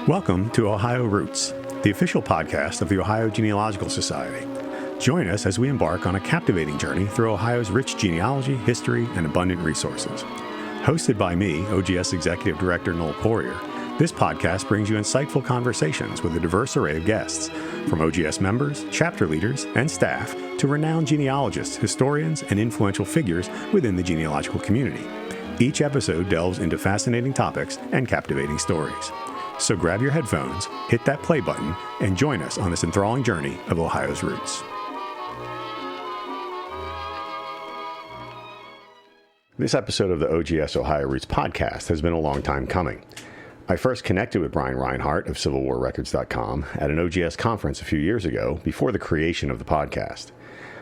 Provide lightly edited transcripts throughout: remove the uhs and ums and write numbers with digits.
Welcome to Ohio Roots, the official podcast of the Ohio Genealogical Society. Join us as we embark on a captivating journey through Ohio's rich genealogy, history, and abundant resources. Hosted by me, OGS Executive Director Noel Poirier, this podcast brings you insightful conversations with a diverse array of guests, from OGS members, chapter leaders, and staff to renowned genealogists, historians, and influential figures within the genealogical community. Each episode delves into fascinating topics and captivating stories. So grab your headphones, hit that play button, and join us on this enthralling journey of Ohio's roots. This episode of the OGS Ohio Roots podcast has been a long time coming. I first connected with Brian Rhinehart of CivilWarRecords.com at an OGS conference a few years ago before the creation of the podcast.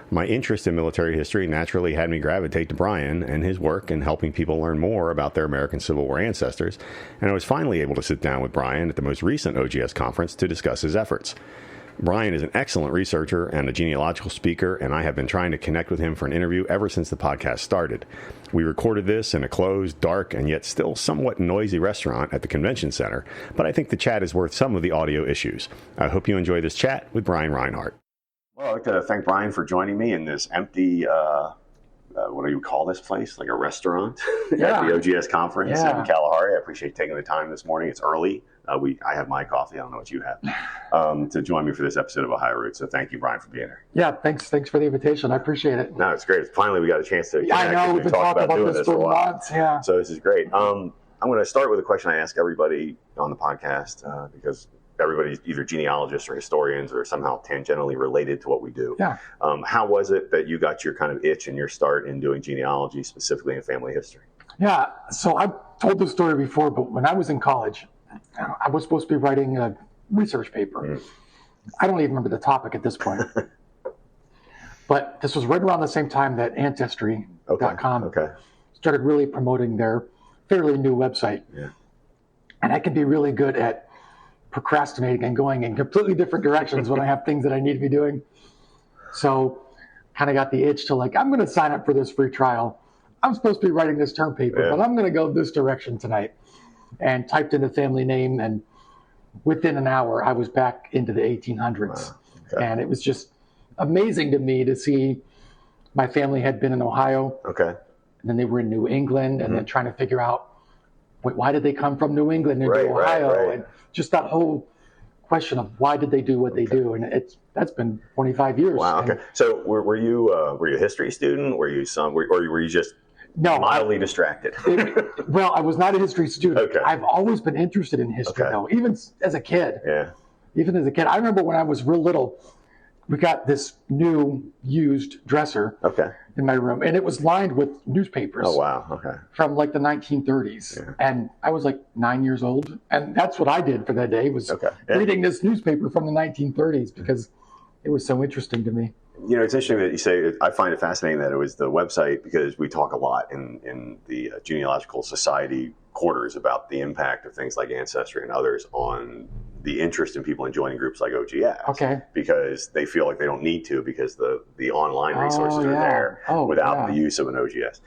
My interest in military history naturally had me gravitate to Brian and his work in helping people learn more about their American Civil War ancestors, and I was finally able to sit down with Brian at the most recent OGS conference to discuss his efforts. Brian is an excellent researcher and a genealogical speaker, and I have been trying to connect with him for an interview ever since the podcast started. We recorded this in a closed, dark, and yet still somewhat noisy restaurant at the convention center, but I think the chat is worth some of the audio issues. I hope you enjoy this chat with Brian Rhinehart. Well, I'd like to thank Brian for joining me in this empty, what do you call this place? Like a restaurant at the OGS Conference in Kalahari. I appreciate you taking the time this morning. It's early. I have my coffee. I don't know what you have, to join me for this episode of Ohio Roots. So thank you, Brian, for being here. Yeah, thanks for the invitation. I appreciate it. No, it's great. Finally, we got a chance to connect. I know, we've been talking about this for months. Yeah. So this is great. I'm going to start with a question I ask everybody on the podcast because everybody's either genealogists or historians or somehow tangentially related to what we do. Yeah. How was it that you got your kind of itch and your start in doing genealogy, specifically in family history? Yeah. So I've told this story before, but when I was in college, I was supposed to be writing a research paper. I don't even remember the topic at this point. But this was right around the same time that Ancestry.com started really promoting their fairly new website. Yeah. And I can be really good at procrastinating and going in completely different directions when I have things that I need to be doing. So kind of got the itch to I'm going to sign up for this free trial. I'm supposed to be writing this term paper, but I'm going to go this direction tonight. And typed in the family name, and within an hour, I was back into the 1800s. Wow. Okay. And it was just amazing to me to see my family had been in Ohio. Okay. And then they were in New England, and then trying to figure out, why did they come from New England into Ohio? Right. And just that whole question of why did they do what they do? And that's been 25 years. Wow. Okay. So were you a history student? Were you were you just mildly distracted? Well, I was not a history student. Okay. I've always been interested in history, though, even as a kid. Yeah. Even as a kid. I remember when I was real little, we got this new used dresser in my room, and it was lined with newspapers. Oh, wow. Okay. From the 1930s. Yeah. And I was 9 years old, and that's what I did for that day was reading this newspaper from the 1930s because it was so interesting to me. You know, it's interesting that you say, I find it fascinating that it was the website because we talk a lot in the Genealogical Society quarters about the impact of things like Ancestry and others on the interest in people in joining groups like OGS. Okay. Because they feel like they don't need to because the online resources are there without the use of an OGS.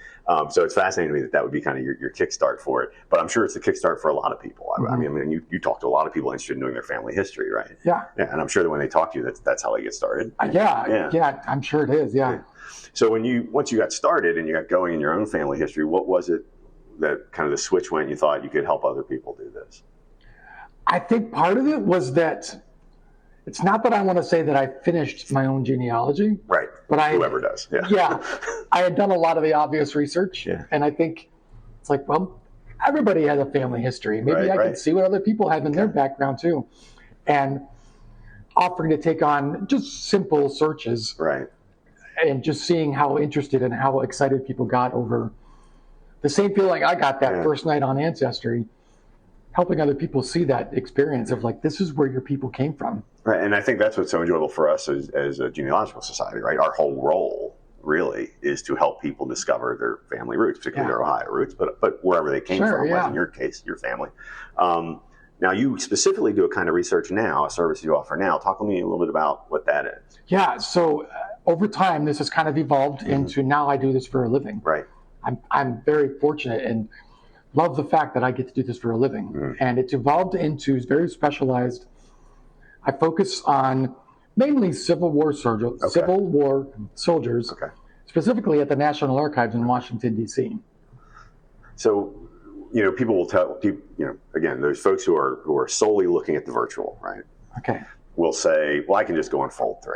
So it's fascinating to me that would be kind of your kickstart for it. But I'm sure it's a kickstart for a lot of people. I mean, you talk to a lot of people interested in doing their family history, right? Yeah. Yeah. And I'm sure that when they talk to you, that's how they get started. Yeah, I'm sure it is. Yeah. So once you got started and you got going in your own family history, what was it that kind of the switch went and you thought you could help other people do this? I think part of it was that it's not that I want to say that I finished my own genealogy. Right. But whoever does. Yeah. Yeah. I had done a lot of the obvious research. Yeah. And I think it's everybody has a family history. Maybe I can see what other people have in their background too. And offering to take on just simple searches. Right. And just seeing how interested and how excited people got over the same feeling I got that first night on Ancestry, helping other people see that experience of this is where your people came from. Right, and I think that's what's so enjoyable for us as a genealogical society, right? Our whole role really is to help people discover their family roots, particularly their Ohio roots, but wherever they came from, like in your case, your family. Now, you specifically do a kind of research now, a service you offer now. Talk to me a little bit about what that is. Yeah, so over time, this has kind of evolved into now I do this for a living. Right. I'm very fortunate and love the fact that I get to do this for a living. And it's evolved into very specialized. I focus on mainly Civil War soldiers, specifically at the National Archives in Washington, D.C. So, people will tell people, again, there's folks who are solely looking at the virtual, right? Okay. Will say, well, I can just go and fold 3,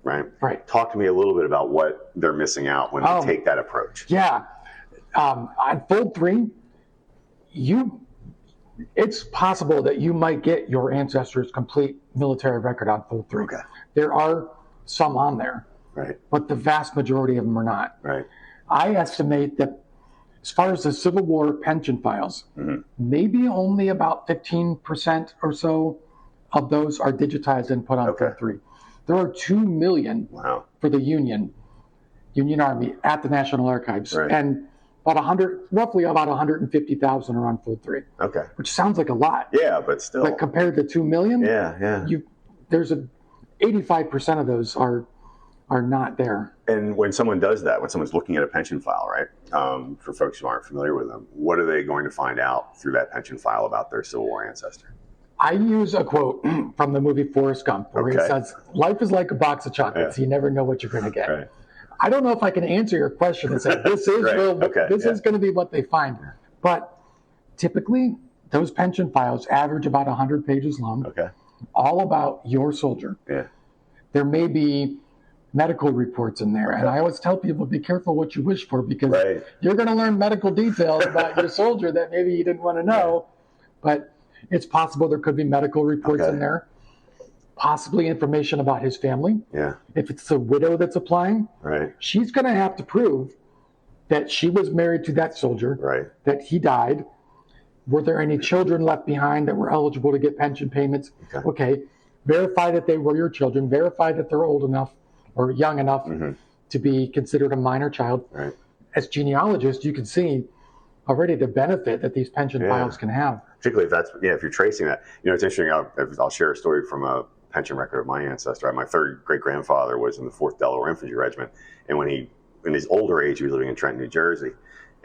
right? Right. Talk to me a little bit about what they're missing out when they take that approach. Yeah. On fold 3, it's possible that you might get your ancestors' complete military record on fold 3. Okay. There are some on there, right? But the vast majority of them are not. Right. I estimate that as far as the Civil War pension files, maybe only about 15% or so of those are digitized and put on fold 3. There are 2 million for the Union Army at the National Archives, and roughly about 150,000 are on fold 3. Okay. Which sounds like a lot. Yeah, but still. But compared to 2 million, there's 85% of those are not there. And when someone does that, when someone's looking at a pension file, right? For folks who aren't familiar with them, what are they going to find out through that pension file about their Civil War ancestor? I use a quote from the movie Forrest Gump where he says, "Life is like a box of chocolates. You never know what you're going to get." Right. I don't know if I can answer your question and say this is is going to be what they find, but typically those pension files average about 100 pages long, all about your soldier. Yeah. There may be medical reports in there, and I always tell people, be careful what you wish for, because you're going to learn medical details about your soldier that maybe you didn't want to know, but it's possible there could be medical reports in there. Possibly information about his family. Yeah. If it's a widow that's applying, she's going to have to prove that she was married to that soldier, that he died. Were there any children left behind that were eligible to get pension payments? Okay. Verify that they were your children. Verify that they're old enough or young enough to be considered a minor child. Right. As genealogists, you can see already the benefit that these pension files can have. Particularly if you're tracing that. It's interesting. I'll share a story from a pension record of my ancestor. My third great-grandfather was in the 4th Delaware Infantry Regiment, and when in his older age, he was living in Trenton, New Jersey,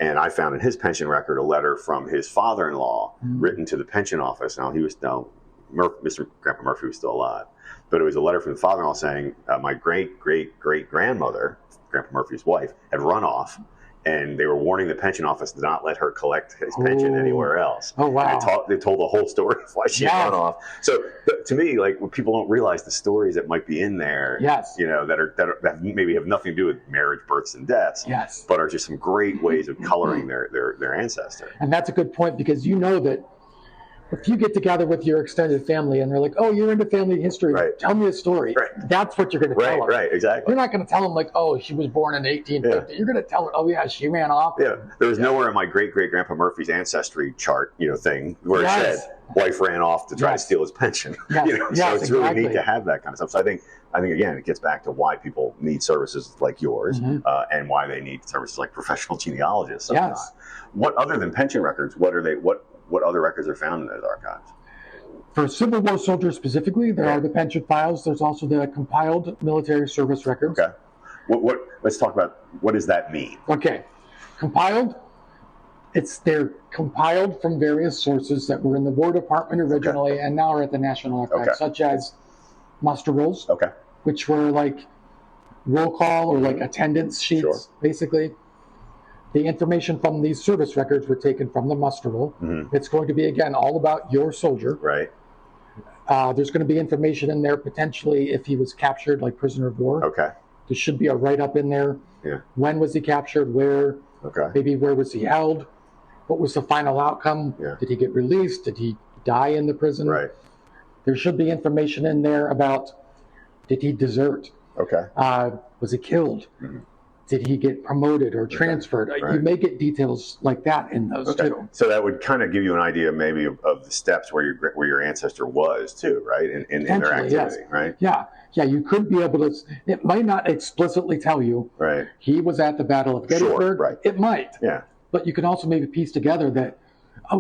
and I found in his pension record a letter from his father-in-law written to the pension office. Now, Mr. Grandpa Murphy was still alive, but it was a letter from the father-in-law saying my great-great-great-grandmother, Grandpa Murphy's wife, had run off, and they were warning the pension office to not let her collect his pension anywhere else. Oh, wow. And they told the whole story of why she had run off. So to me, when people don't realize the stories that might be in there, that maybe have nothing to do with marriage, births, and deaths, but are just some great ways of coloring their ancestor. And that's a good point, because that if you get together with your extended family and they're like, "Oh, you're into family history, tell me a story." Right. That's what you're going to tell them. Right, exactly. You're not going to tell them "Oh, she was born in 1850." Yeah. You're going to tell her, "Oh, yeah, she ran off." Yeah. There was nowhere in my great-great-grandpa Murphy's ancestry chart, thing where it said wife ran off to try to steal his pension. Yes. So it's really neat to have that kind of stuff. So I think again, it gets back to why people need services like yours, and why they need services like professional genealogists sometimes. Yes. What other than pension records? What other records are found in those archives? For Civil War soldiers specifically, there are the pension files. There's also the compiled military service records. Okay. Let's talk about, what does that mean? Okay. Compiled, they're compiled from various sources that were in the War Department originally and now are at the National Archives, such as muster rolls, which were like roll call or like attendance sheets, basically. The information from these service records were taken from the muster roll. It's going to be, again, all about your soldier. Right. There's going to be information in there potentially if he was captured, like prisoner of war. Okay. There should be a write-up in there. Yeah. When was he captured? Where? Okay. Maybe where was he held? What was the final outcome? Yeah. Did he get released? Did he die in the prison? Right. There should be information in there about, did he desert? Okay. Was he killed? Did he get promoted or transferred? Right. You may get details like that in those too. So that would kind of give you an idea maybe of the steps where your ancestor was too, right? In their activity, right? Yeah. Yeah, you could be able to, it might not explicitly tell you he was at the Battle of Gettysburg. Sure, it might. Yeah. But you can also maybe piece together that,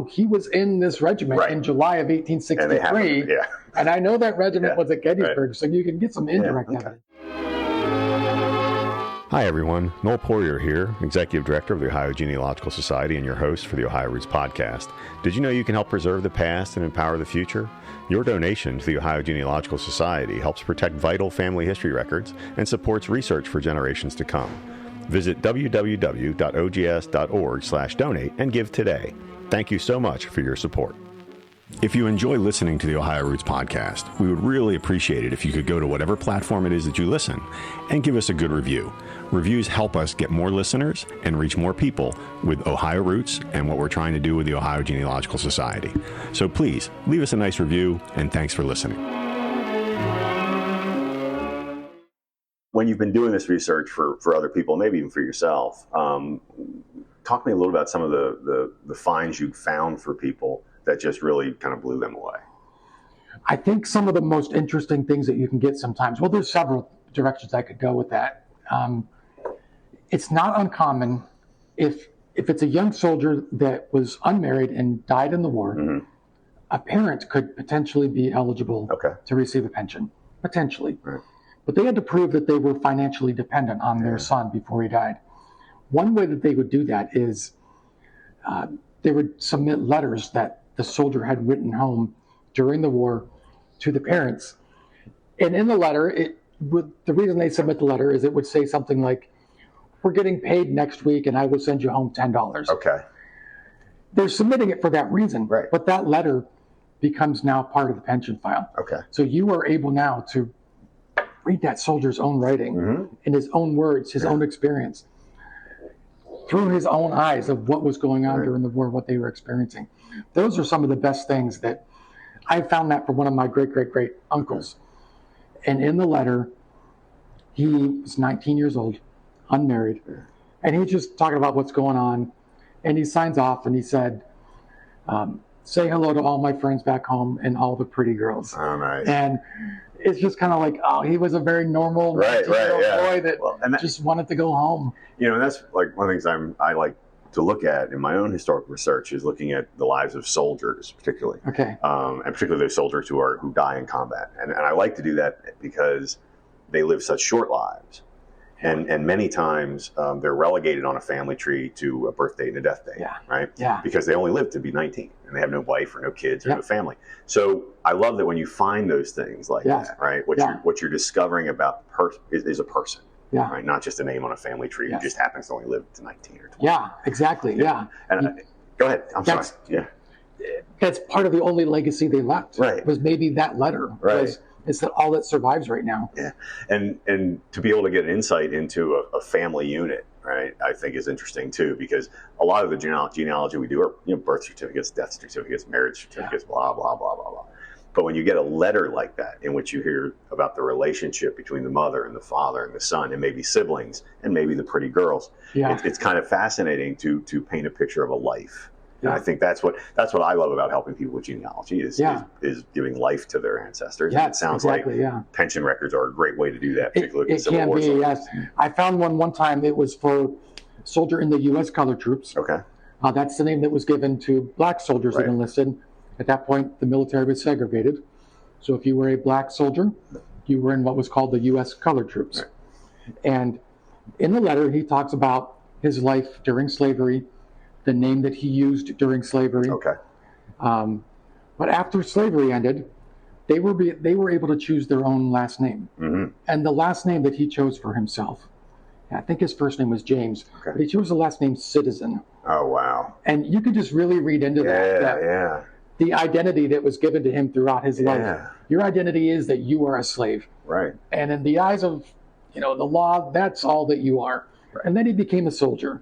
he was in this regiment in July of 1863. And I know that regiment was at Gettysburg, so you can get some indirect evidence. Hi, everyone. Noel Poirier here, Executive Director of the Ohio Genealogical Society and your host for the Ohio Roots podcast. Did you know you can help preserve the past and empower the future? Your donation to the Ohio Genealogical Society helps protect vital family history records and supports research for generations to come. Visit www.ogs.org/donate and give today. Thank you so much for your support. If you enjoy listening to the Ohio Roots podcast, we would really appreciate it if you could go to whatever platform it is that you listen and give us a good review. Reviews help us get more listeners and reach more people with Ohio Roots and what we're trying to do with the Ohio Genealogical Society. So please, leave us a nice review, and thanks for listening. When you've been doing this research for other people, maybe even for yourself, talk to me a little about some of the finds you found for people that just really kind of blew them away. I think some of the most interesting things that you can get sometimes, well, there's several directions I could go with that. It's not uncommon if it's a young soldier that was unmarried and died in the war, mm-hmm. a parent could potentially be eligible to receive a pension, potentially. Right. But they had to prove that they were financially dependent on their son before he died. One way that they would do that is they would submit letters that the soldier had written home during the war to the parents. And in the letter, the reason they submit the letter is it would say something like, "We're getting paid next week and I will send you home $10. Okay. They're submitting it for that reason, right. But that letter becomes now part of the pension file. Okay. So you are able now to read that soldier's own writing, mm-hmm. in his own words, his own experience, through his own eyes of what was going on during the war, what they were experiencing. Those are some of the best things that I found that for one of my great uncles. And in the letter, he was 19 years old, unmarried, and he's just talking about what's going on. And he signs off and he said, "Say hello to all my friends back home and all the pretty girls." Oh, nice. And it's just kind of like, he was a very normal boy that just wanted to go home. You know, and that's like one of the things I like to look at in my own historical research is looking at the lives of soldiers, particularly. Okay. And particularly those soldiers who die in combat. And I like to do that because they live such short lives. And many times they're relegated on a family tree to a birth date and a death date, right? Yeah. Because they only live to be 19 and they have no wife or no kids or no family. So I love that when you find those things like that, right? What you're discovering about is a person, right? Not just a name on a family tree who just happens to only live to 19 or 20. Yeah, exactly. Yeah. And go ahead. I'm sorry. Yeah. That's part of the only legacy they left. Right. Was maybe that letter. Right. It's that all that survives right now. Yeah, and to be able to get an insight into a family unit, right, I think is interesting too, because a lot of the genealogy we do are birth certificates, death certificates, marriage certificates, blah blah blah blah blah. But when you get a letter like that in which you hear about the relationship between the mother and the father and the son and maybe siblings and maybe the pretty girls, it's kind of fascinating to paint a picture of a life. And I think that's what I love about helping people with genealogy is giving life to their ancestors. Yeah, and it sounds like pension records are a great way to do that, particularly it can be, yes. I found one time. It was for a soldier in the U.S. colored troops. Okay. That's the name that was given to black soldiers that enlisted. At that point, the military was segregated. So if you were a black soldier, you were in what was called the U.S. colored troops. Right. And in the letter, he talks about his life during slavery, the name that he used during slavery. Okay. But after slavery ended, they were able to choose their own last name. Mm-hmm. And the last name that he chose for himself, I think his first name was James, but he chose the last name Citizen. Oh, wow. And you could just really read into that the identity that was given to him throughout his life. Your identity is that you are a slave. Right. And in the eyes of the law, that's all that you are. Right. And then he became a soldier.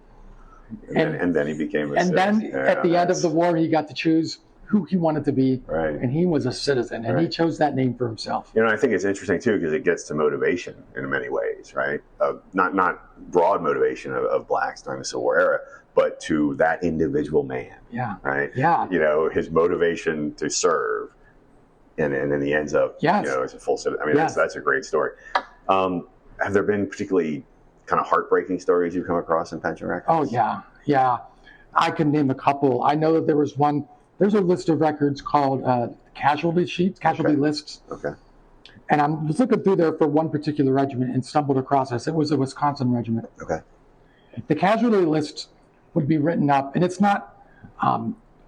And then he became a citizen. And then at the end of the war, he got to choose who he wanted to be. Right. And he was a citizen, and he chose that name for himself. I think it's interesting, too, because it gets to motivation in many ways, right? Not broad motivation of blacks during the Civil War era, but to that individual man. Yeah. Right? Yeah. His motivation to serve, and then he ends up, as a full citizen. I mean, that's a great story. Have there been particularly kind of heartbreaking stories you've come across in pension records? Oh, yeah. I can name a couple. I know that there was one. There's a list of records called casualty lists. Okay. And I was looking through there for one particular regiment and stumbled across this. It was a Wisconsin regiment. Okay. The casualty list would be written up, and it's not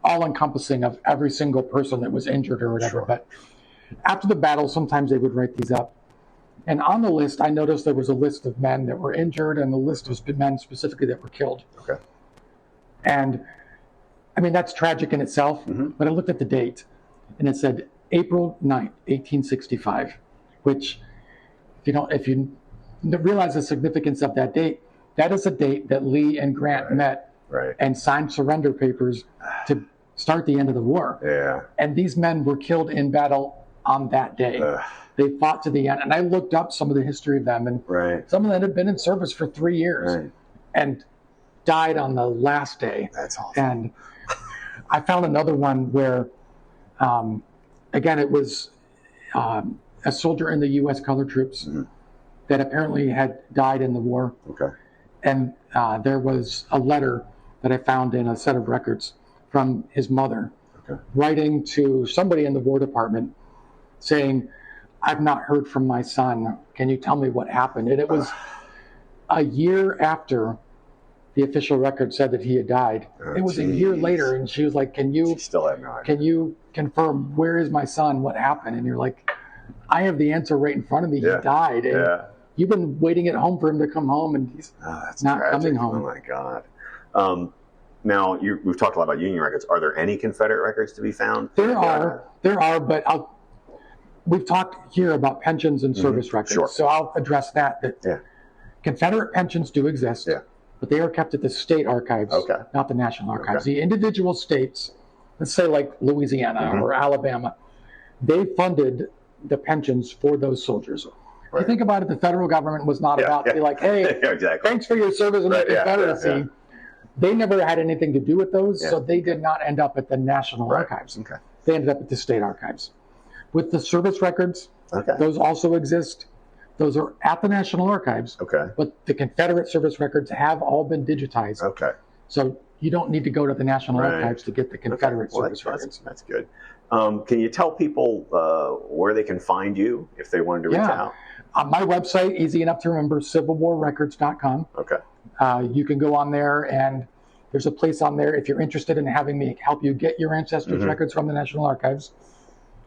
all-encompassing of every single person that was injured or whatever, but after the battle, sometimes they would write these up. And on the list, I noticed there was a list of men that were injured and a list of men specifically that were killed. Okay. And I mean, that's tragic in itself, but I looked at the date and it said April 9th, 1865, which if you realize the significance of that date, that is a date that Lee and Grant met and signed surrender papers to start the end of the war. Yeah. And these men were killed in battle on that day. They fought to the end. And I looked up some of the history of them, and some of them had been in service for 3 years and died on the last day. That's awesome. And I found another one where, again, it was a soldier in the U.S. colored troops that apparently had died in the war. Okay. And there was a letter that I found in a set of records from his mother writing to somebody in the War Department saying, "I've not heard from my son. Can you tell me what happened?" And it was a year after the official record said that he had died. It was a year later, and she was like, "Can you still have no idea. Can you confirm, where is my son? What happened?" And you're like, "I have the answer right in front of me. He died." And you've been waiting at home for him to come home, and he's not coming home. Oh my God. Now, we've talked a lot about Union records. Are there any Confederate records to be found? There are, but we've talked here about pensions and service records, so I'll address that. Confederate pensions do exist, but they are kept at the state archives, not the National Archives. The individual states, let's say like Louisiana or Alabama, they funded the pensions for those soldiers. If you think about it, the federal government was not about to be like, "Hey, thanks for your service in the Confederacy." They never had anything to do with those, so they did not end up at the National Archives. They ended up at the state archives. With the service records, those also exist. Those are at the National Archives, but the Confederate service records have all been digitized. So you don't need to go to the National Archives to get the Confederate service records. That's good. Can you tell people where they can find you if they wanted to reach out? On my website, easy enough to remember, civilwarrecords.com. You can go on there, and there's a place on there if you're interested in having me help you get your ancestors' records from the National Archives.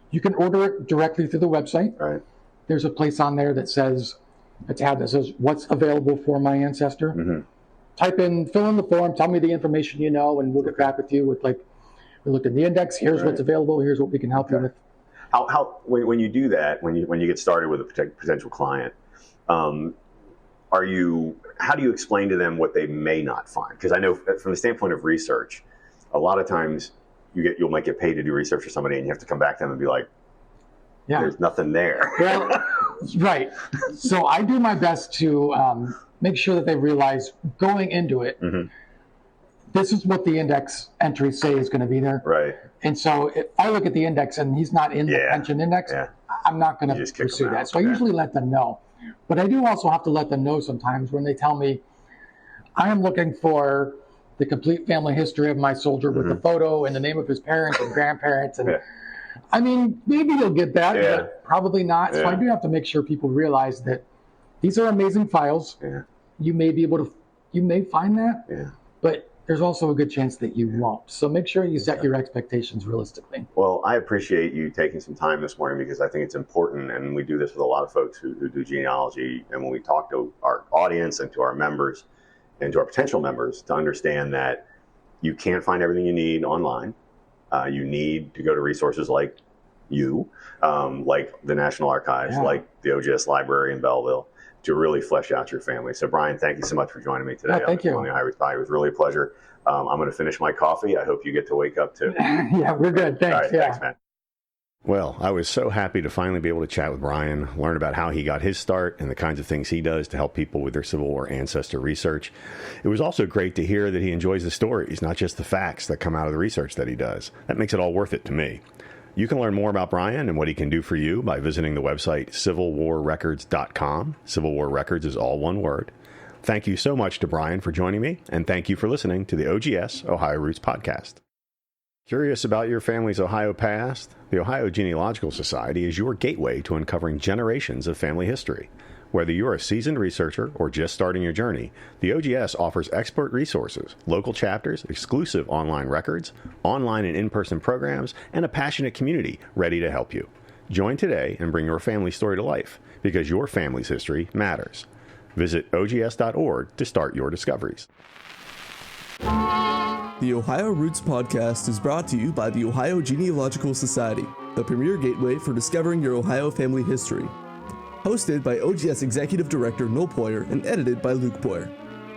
You can order it directly through the website. There's a place on there that says, a tab that says, "What's available for my ancestor?" Type in, fill in the form, tell me the information you know, and we'll get back with you with, like, we looked in the index, here's what's available, here's what we can help you with. When you do that, when you get started with a potential client, how do you explain to them what they may not find? Because I know from the standpoint of research, a lot of times you might get paid to do research for somebody, and you have to come back to them and be like, "There's nothing there." Well, right. So I do my best to make sure that they realize going into it, this is what the index entries say is going to be there. And so if I look at the index and he's not in the pension index, I'm not going to pursue that. So I usually let them know. But I do also have to let them know sometimes when they tell me, "I am looking for the complete family history of my soldier with the photo and the name of his parents and grandparents." And I mean, maybe you'll get that, but probably not. So I do have to make sure people realize that these are amazing files. You may be able to, you may find that, but there's also a good chance that you won't. So make sure you set your expectations realistically. Well, I appreciate you taking some time this morning, because I think it's important, and we do this with a lot of folks who do genealogy. And when we talk to our audience and to our members and to our potential members, to understand that you can't find everything you need online. You need to go to resources like like the National Archives, like the OGS Library in Belleville, to really flesh out your family. So, Brian, thank you so much for joining me today. Thank you. On the High Root Pod. It was really a pleasure. I'm going to finish my coffee. I hope you get to wake up too. We're good. Thanks. All right, thanks, man. Well, I was so happy to finally be able to chat with Brian, learn about how he got his start and the kinds of things he does to help people with their Civil War ancestor research. It was also great to hear that he enjoys the stories, not just the facts that come out of the research that he does. That makes it all worth it to me. You can learn more about Brian and what he can do for you by visiting the website civilwarrecords.com. Civil War Records is all one word. Thank you so much to Brian for joining me, and thank you for listening to the OGS Ohio Roots podcast. Curious about your family's Ohio past? The Ohio Genealogical Society is your gateway to uncovering generations of family history. Whether you're a seasoned researcher or just starting your journey, the OGS offers expert resources, local chapters, exclusive online records, online and in-person programs, and a passionate community ready to help you. Join today and bring your family story to life, because your family's history matters. Visit ogs.org to start your discoveries. The Ohio Roots Podcast is brought to you by the Ohio Genealogical Society, the premier gateway for discovering your Ohio family history. Hosted by OGS Executive Director Noel Poyer and edited by Luke Poyer.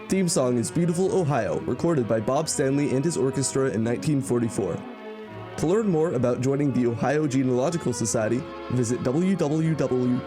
Theme song is Beautiful Ohio, recorded by Bob Stanley and his orchestra in 1944. To learn more about joining the Ohio Genealogical Society, visit www.ogs.org.